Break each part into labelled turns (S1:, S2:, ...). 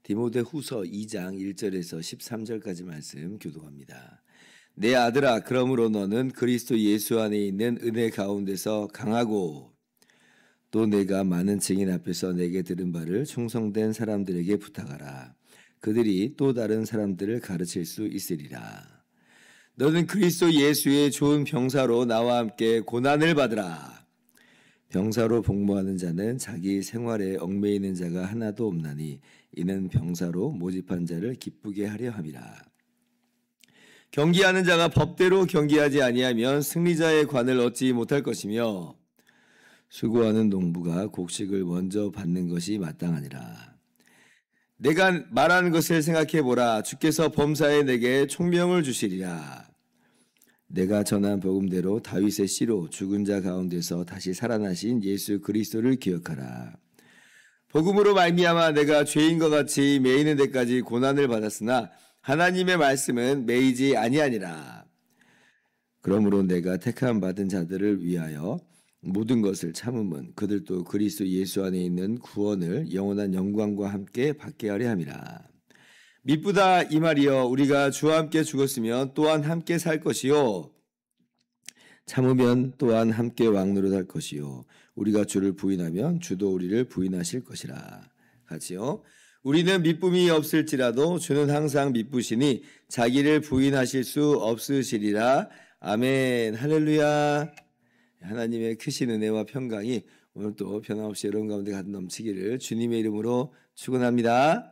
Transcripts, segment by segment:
S1: 디모데후서 2장 1절에서 13절까지 말씀 교독합니다. 내 아들아, 그러므로 너는 그리스도 예수 안에 있는 은혜 가운데서 강하고 또 내가 많은 증인 앞에서 내게 들은 바를 충성된 사람들에게 부탁하라. 그들이 또 다른 사람들을 가르칠 수 있으리라. 너는 그리스도 예수의 좋은 병사로 나와 함께 고난을 받으라. 병사로 복무하는 자는 자기 생활에 얽매이는 자가 하나도 없나니 이는 병사로 모집한 자를 기쁘게 하려 함이라. 경기하는 자가 법대로 경기하지 아니하면 승리자의 관을 얻지 못할 것이며 수고하는 농부가 곡식을 먼저 받는 것이 마땅하니라. 내가 말하는 것을 생각해 보라. 주께서 범사에 내게 총명을 주시리라. 내가 전한 복음대로 다윗의 씨로 죽은 자 가운데서 다시 살아나신 예수 그리스도를 기억하라. 복음으로 말미암아 내가 죄인과 같이 매이는 데까지 고난을 받았으나 하나님의 말씀은 매이지 아니하니라. 그러므로 내가 택함 받은 자들을 위하여 모든 것을 참음은 그들도 그리스도 예수 안에 있는 구원을 영원한 영광과 함께 받게 하려 함이라. 미쁘다 이 말이여, 우리가 주와 함께 죽었으면 또한 함께 살 것이요 참으면 또한 함께 왕노릇할 것이요 우리가 주를 부인하면 주도 우리를 부인하실 것이라. 같이요. 우리는 미쁨이 없을지라도 주는 항상 미쁘시니 자기를 부인하실 수 없으시리라. 아멘. 할렐루야. 하나님의 크신 은혜와 평강이 오늘 또 변함없이 여러분 가운데 가득 넘치기를 주님의 이름으로 축원합니다.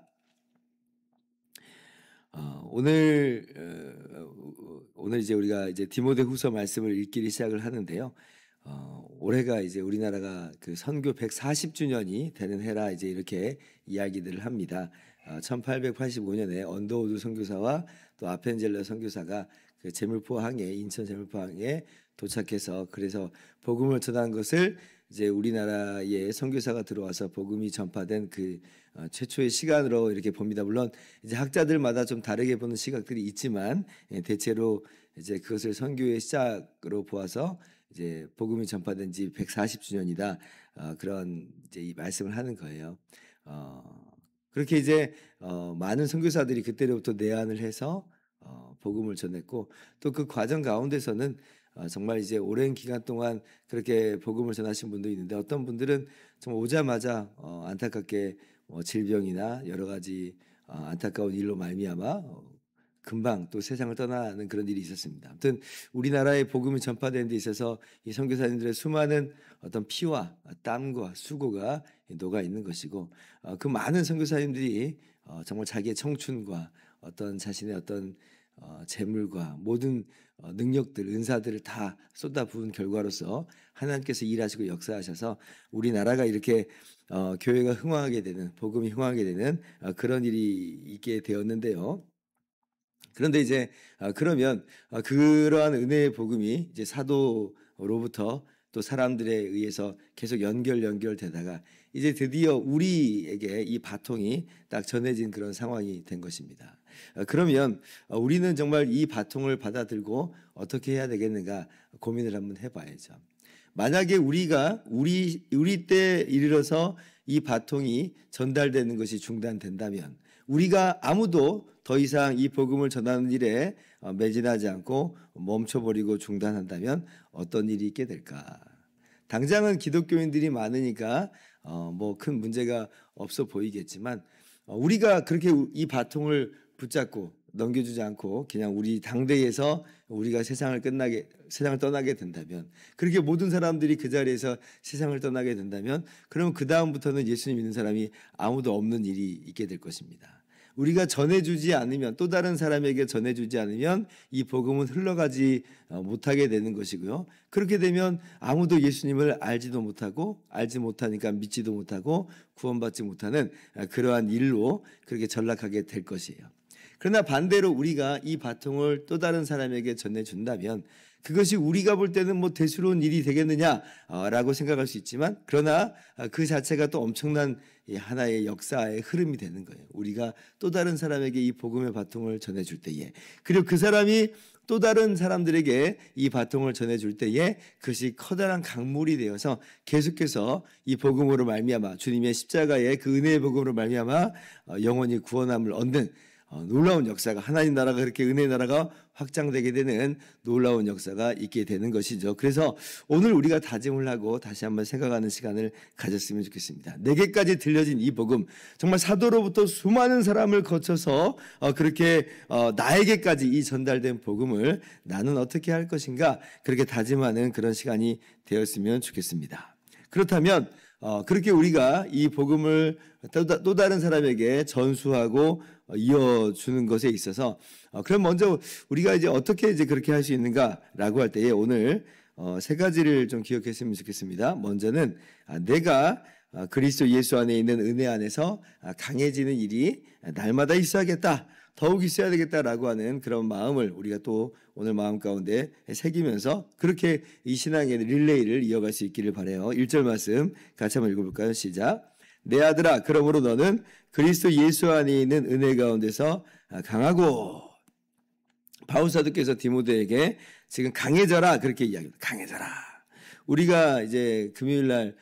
S1: 오늘 이제 우리가 이제 디모데후서 말씀을 읽기 시작을 하는데요. 올해가 이제 우리나라가 그 선교 140주년이 되는 해라 이제 이렇게 이야기들을 합니다. 1885년에 언더우드 선교사와 또 아펜젤러 선교사가 그 제물포항에 인천 제물포항에 도착해서 그래서 복음을 전한 것을 이제 우리나라에 선교사가 들어와서 복음이 전파된 그 최초의 시간으로 이렇게 봅니다. 물론 이제 학자들마다 좀 다르게 보는 시각들이 있지만 대체로 이제 그것을 선교의 시작으로 보아서 이제 복음이 전파된 지 140주년이다. 그런 이제 이 말씀을 하는 거예요. 그렇게 이제 많은 선교사들이 그때로부터 내한을 해서 복음을 전했고 또 그 과정 가운데서는 정말 이제 오랜 기간 동안 그렇게 복음을 전하신 분도 있는데 어떤 분들은 정말 오자마자 안타깝게 질병이나 여러 가지 안타까운 일로 말미암아 금방 또 세상을 떠나는 그런 일이 있었습니다. 아무튼 우리나라의 복음이 전파되는 데 있어서 이 선교사님들의 수많은 어떤 피와 땀과 수고가 녹아 있는 것이고 그 많은 선교사님들이 정말 자기의 청춘과 어떤 자신의 어떤 재물과 모든 능력들, 은사들을 다 쏟아부은 결과로서 하나님께서 일하시고 역사하셔서 우리나라가 이렇게 교회가 흥황하게 되는, 복음이 흥황하게 되는 그런 일이 있게 되었는데요. 그런데 이제 그러면 그러한 은혜의 복음이 이제 사도로부터 또 사람들에 의해서 계속 연결되다가 이제 드디어 우리에게 이 바통이 딱 전해진 그런 상황이 된 것입니다. 그러면 우리는 정말 이 바통을 받아들고 어떻게 해야 되겠는가 고민을 한번 해봐야죠. 만약에 우리가 우리 때 이르러서 이 바통이 전달되는 것이 중단된다면 우리가 아무도 더 이상 이 복음을 전하는 일에 매진하지 않고 멈춰버리고 중단한다면 어떤 일이 있게 될까? 당장은 기독교인들이 많으니까 뭐 큰 문제가 없어 보이겠지만 우리가 그렇게 이 바통을 붙잡고 넘겨주지 않고 그냥 우리 당대에서 우리가 세상을 떠나게 된다면 그렇게 모든 사람들이 그 자리에서 세상을 떠나게 된다면 그러면 그 다음부터는 예수님 믿는 사람이 아무도 없는 일이 있게 될 것입니다. 우리가 전해주지 않으면 또 다른 사람에게 전해주지 않으면 이 복음은 흘러가지 못하게 되는 것이고요. 그렇게 되면 아무도 예수님을 알지도 못하고 알지 못하니까 믿지도 못하고 구원받지 못하는 그러한 일로 그렇게 전락하게 될 것이에요. 그러나 반대로 우리가 이 바통을 또 다른 사람에게 전해준다면 그것이 우리가 볼 때는 뭐 대수로운 일이 되겠느냐라고 생각할 수 있지만, 그러나 그 자체가 또 엄청난 하나의 역사의 흐름이 되는 거예요. 우리가 또 다른 사람에게 이 복음의 바통을 전해줄 때에, 그리고 그 사람이 또 다른 사람들에게 이 바통을 전해줄 때에 그것이 커다란 강물이 되어서 계속해서 이 복음으로 말미암아, 주님의 십자가의 그 은혜의 복음으로 말미암아 영원히 구원함을 얻는 놀라운 역사가, 하나님 나라가 그렇게 은혜의 나라가 확장되게 되는 놀라운 역사가 있게 되는 것이죠. 그래서 오늘 우리가 다짐을 하고 다시 한번 생각하는 시간을 가졌으면 좋겠습니다. 내게까지 들려진 이 복음, 정말 사도로부터 수많은 사람을 거쳐서 그렇게 나에게까지 이 전달된 복음을 나는 어떻게 할 것인가, 그렇게 다짐하는 그런 시간이 되었으면 좋겠습니다. 그렇다면 그렇게 우리가 이 복음을 또 다른 사람에게 전수하고 이어주는 것에 있어서, 그럼 먼저 우리가 이제 어떻게 이제 그렇게 할 수 있는가라고 할 때에 오늘 세 가지를 좀 기억했으면 좋겠습니다. 먼저는 내가 그리스도 예수 안에 있는 은혜 안에서 강해지는 일이 날마다 있어야겠다, 더욱 있어야 되겠다라고 하는 그런 마음을 우리가 또 오늘 마음 가운데 새기면서 그렇게 이 신앙의 릴레이를 이어갈 수 있기를 바라요. 1절 말씀 같이 한번 읽어볼까요? 시작. 내 아들아, 그러므로 너는 그리스도 예수 안에 있는 은혜 가운데서 강하고. 바울 사도께서 디모데에게 지금 강해져라 그렇게 이야기합니다. 강해져라. 우리가 이제 금요일 날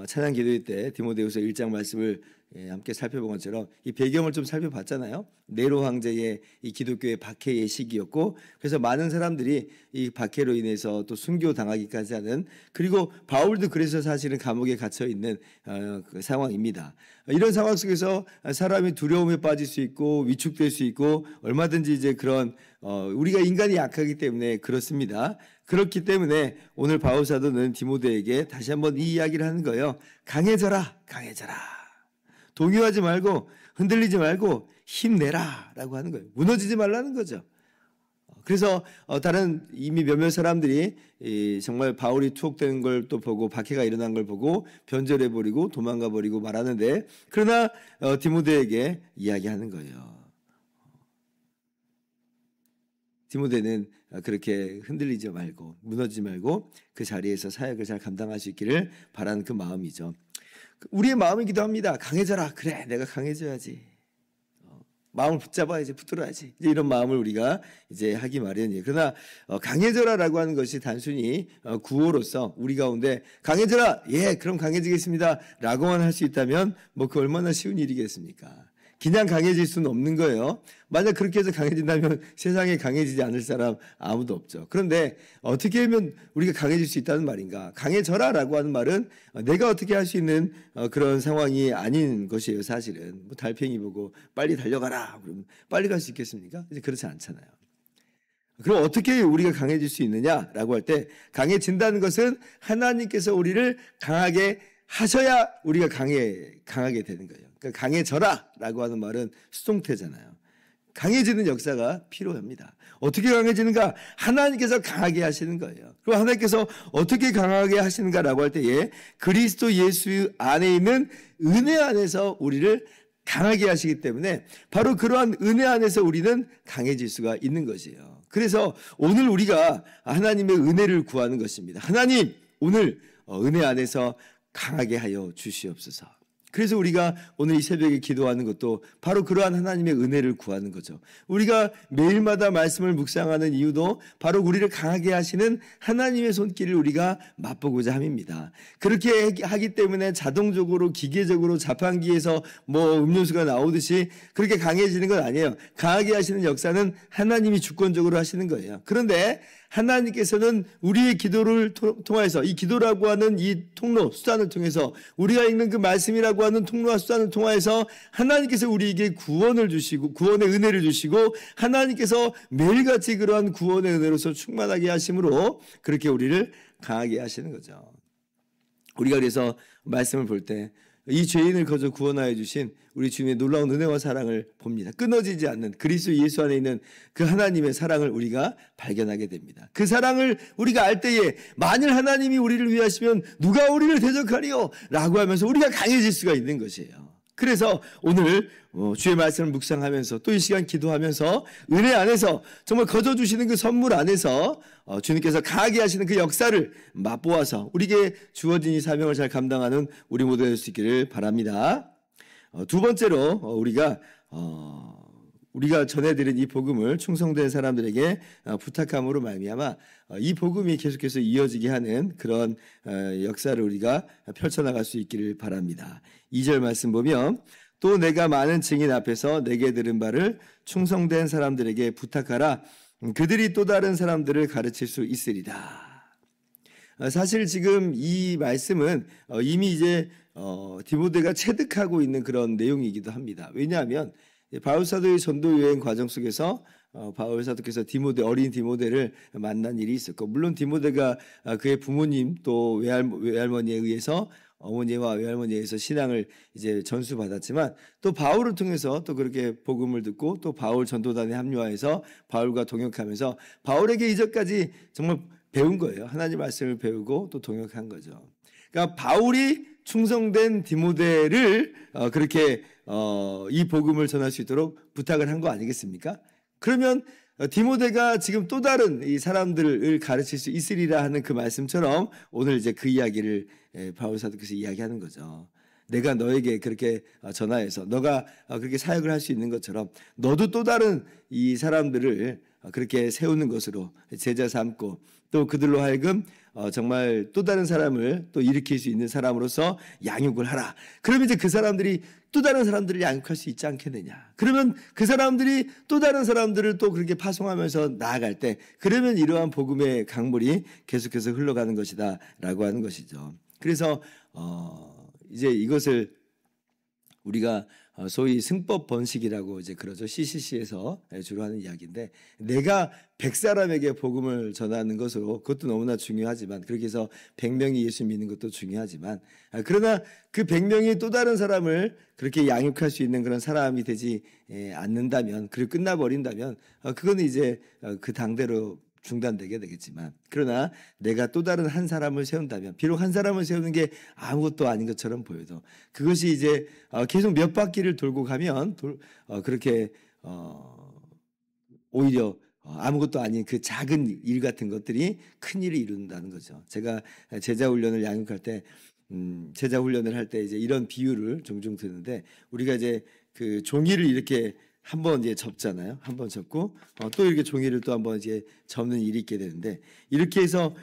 S1: 찬양 기도회 때 디모데후서 1장 말씀을 함께 살펴본 것처럼 이 배경을 좀 살펴봤잖아요. 네로 황제의 이 기독교의 박해의 시기였고, 그래서 많은 사람들이 이 박해로 인해서 또 순교 당하기까지 하는, 그리고 바울도 그래서 사실은 감옥에 갇혀 있는 그 상황입니다. 이런 상황 속에서 사람이 두려움에 빠질 수 있고 위축될 수 있고, 얼마든지 이제 그런 우리가 인간이 약하기 때문에 그렇습니다. 그렇기 때문에 오늘 바울 사도는 디모데에게 다시 한번 이 이야기를 하는 거예요. 강해져라, 강해져라. 동요하지 말고 흔들리지 말고 힘내라 라고 하는 거예요. 무너지지 말라는 거죠. 그래서 다른 이미 몇몇 사람들이 정말 바울이 투옥된 걸 또 보고 박해가 일어난 걸 보고 변절해버리고 도망가버리고 말하는데, 그러나 디모데에게 이야기하는 거예요. 디모데는 그렇게 흔들리지 말고 무너지지 말고 그 자리에서 사역을 잘 감당할 수 있기를 바라는 그 마음이죠. 우리의 마음이기도 합니다. 강해져라. 그래, 내가 강해져야지. 마음을 붙잡아야지, 붙들어야지. 이제 이런 마음을 우리가 이제 하기 마련이에요. 그러나 강해져라라고 하는 것이 단순히 구호로서 우리 가운데 강해져라, 예, 그럼 강해지겠습니다 라고만 할 수 있다면 뭐 그 얼마나 쉬운 일이겠습니까? 그냥 강해질 수는 없는 거예요. 만약 그렇게 해서 강해진다면 세상에 강해지지 않을 사람 아무도 없죠. 그런데 어떻게 하면 우리가 강해질 수 있다는 말인가? 강해져라라고 하는 말은 내가 어떻게 할 수 있는 그런 상황이 아닌 것이에요. 사실은 뭐 달팽이 보고 빨리 달려가라 그러면 빨리 갈 수 있겠습니까? 이제 그렇지 않잖아요. 그럼 어떻게 우리가 강해질 수 있느냐라고 할 때, 강해진다는 것은 하나님께서 우리를 강하게 하셔야 우리가 강하게 되는 거예요. 그러니까 강해져라라고 하는 말은 수동태잖아요. 강해지는 역사가 필요합니다. 어떻게 강해지는가? 하나님께서 강하게 하시는 거예요. 그리고 하나님께서 어떻게 강하게 하시는가라고 할 때에 그리스도 예수 안에 있는 은혜 안에서 우리를 강하게 하시기 때문에 바로 그러한 은혜 안에서 우리는 강해질 수가 있는 것이에요. 그래서 오늘 우리가 하나님의 은혜를 구하는 것입니다. 하나님, 오늘 은혜 안에서 강하게 하여 주시옵소서. 그래서 우리가 오늘 이 새벽에 기도하는 것도 바로 그러한 하나님의 은혜를 구하는 거죠. 우리가 매일마다 말씀을 묵상하는 이유도 바로 우리를 강하게 하시는 하나님의 손길을 우리가 맛보고자 함입니다. 그렇게 하기 때문에 자동적으로 기계적으로 자판기에서 뭐 음료수가 나오듯이 그렇게 강해지는 건 아니에요. 강하게 하시는 역사는 하나님이 주권적으로 하시는 거예요. 그런데 하나님께서는 우리의 기도를 통해서, 이 기도라고 하는 이 통로, 수단을 통해서, 우리가 읽는 그 말씀이라고 하는 통로와 수단을 통해서 하나님께서 우리에게 구원을 주시고, 구원의 은혜를 주시고, 하나님께서 매일같이 그러한 구원의 은혜로서 충만하게 하심으로 그렇게 우리를 강하게 하시는 거죠. 우리가 그래서 말씀을 볼 때 이 죄인을 거저 구원하여 주신 우리 주님의 놀라운 은혜와 사랑을 봅니다. 끊어지지 않는 그리스도 예수 안에 있는 그 하나님의 사랑을 우리가 발견하게 됩니다. 그 사랑을 우리가 알 때에 만일 하나님이 우리를 위하시면 누가 우리를 대적하리요? 라고 하면서 우리가 강해질 수가 있는 것이에요. 그래서 오늘 주의 말씀을 묵상하면서 또 이 시간 기도하면서 은혜 안에서 정말 거저 주시는 그 선물 안에서 주님께서 강하게 하시는 그 역사를 맛보아서 우리에게 주어진 이 사명을 잘 감당하는 우리 모두 될 수 있기를 바랍니다. 두 번째로 우리가 전해드린 이 복음을 충성된 사람들에게 부탁함으로 말미암아 이 복음이 계속해서 이어지게 하는 그런 역사를 우리가 펼쳐나갈 수 있기를 바랍니다. 2절 말씀 보면 또 내가 많은 증인 앞에서 내게 들은 바를 충성된 사람들에게 부탁하라. 그들이 또 다른 사람들을 가르칠 수 있으리라. 사실 지금 이 말씀은 이미 이제 디모데가 체득하고 있는 그런 내용이기도 합니다. 왜냐하면 바울 사도의 전도 여행 과정 속에서 바울 사도께서 어린 디모데를 만난 일이 있었고, 물론 디모데가 그의 부모님 또 외할머니에 의해서 어머니와 외할머니에 의해서 신앙을 이제 전수받았지만 또 바울을 통해서 또 그렇게 복음을 듣고 또 바울 전도단에 합류해서 바울과 동역하면서 바울에게 이전까지 정말 배운 거예요. 하나님 말씀을 배우고 또 동역한 거죠. 그러니까 바울이 충성된 디모데를 그렇게 이 복음을 전할 수 있도록 부탁을 한 거 아니겠습니까? 그러면 디모데가 지금 또 다른 이 사람들을 가르칠 수 있으리라 하는 그 말씀처럼 오늘 이제 그 이야기를 바울 사도께서 이야기하는 거죠. 내가 너에게 그렇게 전하여서 너가 그렇게 사역을 할 수 있는 것처럼 너도 또 다른 이 사람들을 그렇게 세우는 것으로 제자 삼고 또 그들로 하여금 정말 또 다른 사람을 또 일으킬 수 있는 사람으로서 양육을 하라. 그러면 이제 그 사람들이 또 다른 사람들을 양육할 수 있지 않겠느냐. 그러면 그 사람들이 또 다른 사람들을 또 그렇게 파송하면서 나아갈 때 그러면 이러한 복음의 강물이 계속해서 흘러가는 것이다 라고 하는 것이죠. 그래서 이제 이것을 우리가 소위 승법 번식이라고 이제 그러죠. CCC에서 주로 하는 이야기인데, 내가 100사람에게 복음을 전하는 것으로 그것도 너무나 중요하지만, 그렇게 해서 100명이 예수 믿는 것도 중요하지만, 그러나 그 100명이 또 다른 사람을 그렇게 양육할 수 있는 그런 사람이 되지 않는다면, 그리고 끝나버린다면 그거는 이제 그 당대로 중단되게 되겠지만, 그러나 내가 또 다른 한 사람을 세운다면, 비록 한 사람을 세우는 게 아무것도 아닌 것처럼 보여도 그것이 이제 계속 몇 바퀴를 돌고 가면 그렇게 오히려 아무것도 아닌 그 작은 일 같은 것들이 큰 일을 이룬다는 거죠. 제가 제자 훈련을 양육할 때 제자 훈련을 할 때 이제 이런 비유를 종종 드는데, 우리가 이제 그 종이를 이렇게 한번 이제 접잖아요. 한번 접고 또 이렇게 종이를 또 한번 이제 접는 일이 있게 되는데, 이렇게 해서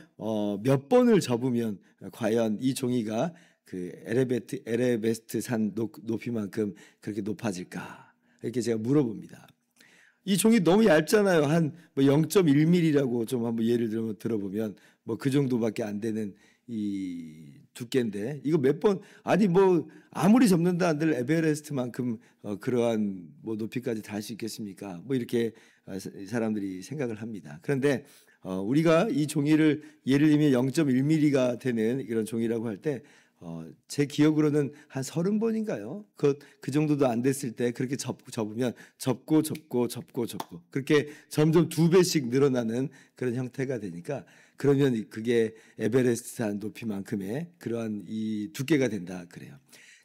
S1: 몇 번을 접으면 과연 이 종이가 그 에베레스트 산 높이만큼 그렇게 높아질까? 이렇게 제가 물어봅니다. 이 종이 너무 얇잖아요. 한 0.1mm라고 좀 한번 예를 들어보면 그 정도밖에 안 되는 이 두께인데, 이거 몇 번, 아니 아무리 접는다 한들 에베레스트만큼 그러한 높이까지 달 수 있겠습니까? 이렇게 사람들이 생각을 합니다. 그런데 우리가 이 종이를 예를 들면 0.1mm가 되는 이런 종이라고 할 때 제 기억으로는 한 30번인가요? 그 정도도 안 됐을 때 그렇게 접으면 접고 그렇게 점점 2배씩 늘어나는 그런 형태가 되니까, 그러면 그게 에베레스트 산 높이만큼의 그러한 이 두께가 된다 그래요.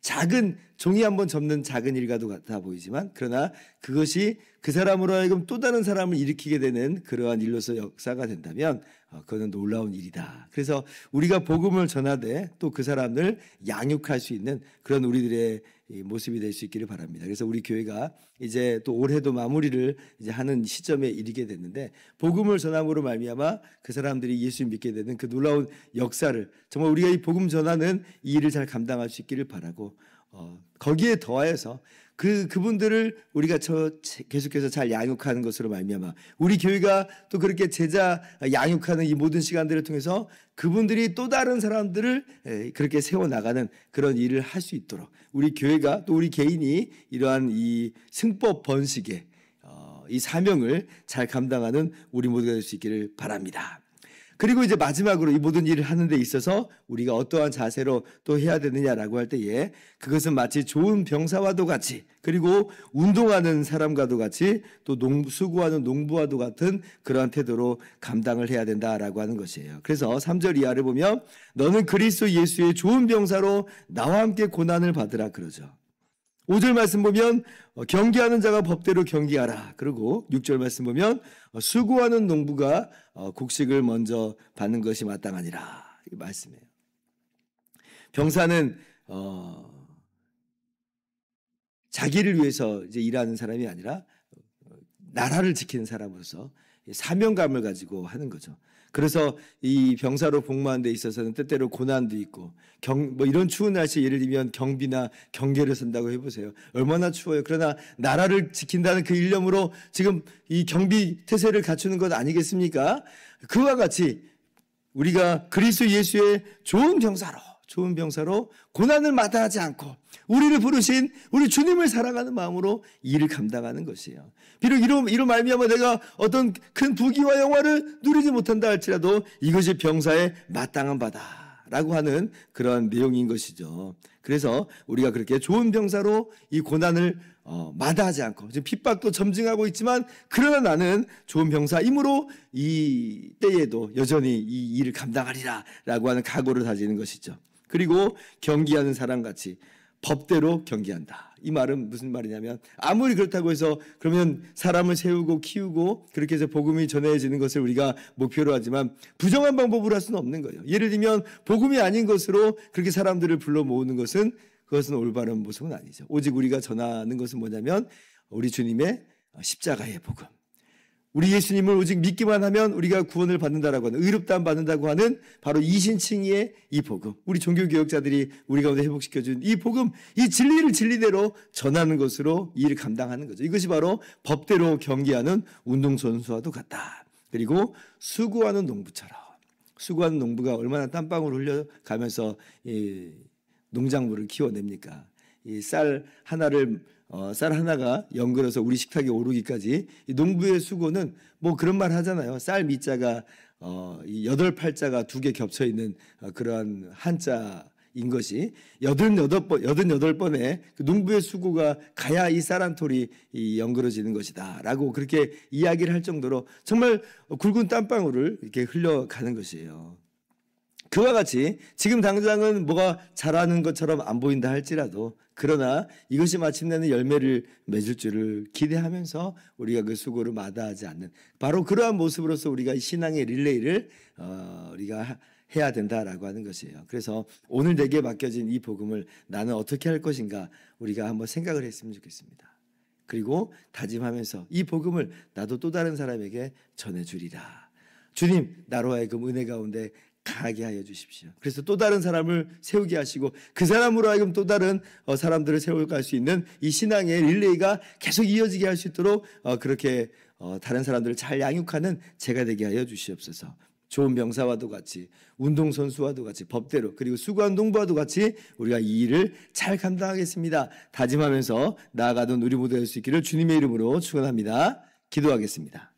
S1: 작은 종이 한번 접는 작은 일과도 같아 보이지만, 그러나 그것이 그 사람으로 하여금 또 다른 사람을 일으키게 되는 그러한 일로서 역사가 된다면 그거는 놀라운 일이다. 그래서 우리가 복음을 전하되 또 그 사람을 양육할 수 있는 그런 우리들의 모습이 될 수 있기를 바랍니다. 그래서 우리 교회가 이제 또 올해도 마무리를 이제 하는 시점에 이르게 됐는데, 복음을 전함으로 말미암아 그 사람들이 예수 믿게 되는 그 놀라운 역사를, 정말 우리가 이 복음 전하는 이 일을 잘 감당할 수 있기를 바라고, 거기에 더하여서 그분들을 우리가 계속해서 잘 양육하는 것으로 말미암아 우리 교회가 또 그렇게 제자 양육하는 이 모든 시간들을 통해서 그분들이 또 다른 사람들을 그렇게 세워나가는 그런 일을 할 수 있도록 우리 교회가 또 우리 개인이 이러한 이 승법 번식의 이 사명을 잘 감당하는 우리 모두가 될 수 있기를 바랍니다. 그리고 이제 마지막으로 이 모든 일을 하는 데 있어서 우리가 어떠한 자세로 또 해야 되느냐라고 할 때에, 그것은 마치 좋은 병사와도 같이, 그리고 운동하는 사람과도 같이, 또 수고하는 농부와도 같은 그러한 태도로 감당을 해야 된다라고 하는 것이에요. 그래서 3절 이하를 보면 너는 그리스도 예수의 좋은 병사로 나와 함께 고난을 받으라 그러죠. 5절 말씀 보면 경계하는 자가 법대로 경계하라. 그리고 6절 말씀 보면 수고하는 농부가 곡식을 먼저 받는 것이 마땅하니라. 이 말씀이에요. 병사는 자기를 위해서 이제 일하는 사람이 아니라 나라를 지키는 사람으로서 사명감을 가지고 하는 거죠. 그래서 이 병사로 복무하는 데 있어서는 때때로 고난도 있고 뭐 이런 추운 날씨에 예를 들면 경비나 경계를 선다고 해보세요. 얼마나 추워요. 그러나 나라를 지킨다는 그 일념으로 지금 이 경비 태세를 갖추는 것 아니겠습니까? 그와 같이 우리가 그리스도 예수의 좋은 병사로 고난을 마다하지 않고 우리를 부르신 우리 주님을 사랑하는 마음으로 일을 감당하는 것이에요. 비록 이로 말미암아 내가 어떤 큰 부귀와 영화를 누리지 못한다 할지라도 이것이 병사의 마땅한 바다라고 하는 그런 내용인 것이죠. 그래서 우리가 그렇게 좋은 병사로 이 고난을 마다하지 않고 지금 핍박도 점증하고 있지만 그러나 나는 좋은 병사이므로 이 때에도 여전히 이 일을 감당하리라 라고 하는 각오를 다지는 것이죠. 그리고 경계하는 사람같이 법대로 경계한다. 이 말은 무슨 말이냐면 아무리 그렇다고 해서 그러면 사람을 세우고 키우고 그렇게 해서 복음이 전해지는 것을 우리가 목표로 하지만 부정한 방법으로 할 수는 없는 거예요. 예를 들면 복음이 아닌 것으로 그렇게 사람들을 불러 모으는 것은 그것은 올바른 모습은 아니죠. 오직 우리가 전하는 것은 뭐냐면 우리 주님의 십자가의 복음. 우리 예수님을 오직 믿기만 하면 우리가 구원을 받는다라고 하는 의롭다함 받는다고 하는 바로 이신칭의의 이 복음. 우리 종교개혁자들이 우리 가운데 회복시켜준 이 복음, 이 진리를 진리대로 전하는 것으로 이 일을 감당하는 거죠. 이것이 바로 법대로 경계하는 운동선수와도 같다. 그리고 수고하는 농부처럼. 수고하는 농부가 얼마나 땀방울을 흘려가면서 이 농작물을 키워냅니까? 이 쌀 하나가 연글어서 우리 식탁에 오르기까지 이 농부의 수고는 뭐 그런 말 하잖아요. 쌀 밑자가 이 8팔자가 2개 겹쳐 있는 그러한 한자인 것이 88번의 그 농부의 수고가 가야 이 쌀 한 톨이 이 연그러지는 것이다라고 그렇게 이야기를 할 정도로 정말 굵은 땀방울을 이렇게 흘려가는 것이에요. 그와 같이 지금 당장은 뭐가 자라는 것처럼 안 보인다 할지라도 그러나 이것이 마침내는 열매를 맺을 줄을 기대하면서 우리가 그 수고를 마다하지 않는 바로 그러한 모습으로서 우리가 신앙의 릴레이를 우리가 해야 된다라고 하는 것이에요. 그래서 오늘 내게 맡겨진 이 복음을 나는 어떻게 할 것인가 우리가 한번 생각을 했으면 좋겠습니다. 그리고 다짐하면서 이 복음을 나도 또 다른 사람에게 전해주리라. 주님 나로 하여금 은혜 가운데 가게 하여 주십시오. 그래서 또 다른 사람을 세우게 하시고 그 사람으로 하여금 또 다른 사람들을 세워갈 수 있는 이 신앙의 릴레이가 계속 이어지게 할 수 있도록 그렇게 다른 사람들을 잘 양육하는 제가 되게 하여 주시옵소서. 좋은 병사와도 같이 운동선수와도 같이 법대로 그리고 수고한 농부와도 같이 우리가 이 일을 잘 감당하겠습니다. 다짐하면서 나아가던 우리 모두 될 수 있기를 주님의 이름으로 축원합니다. 기도하겠습니다.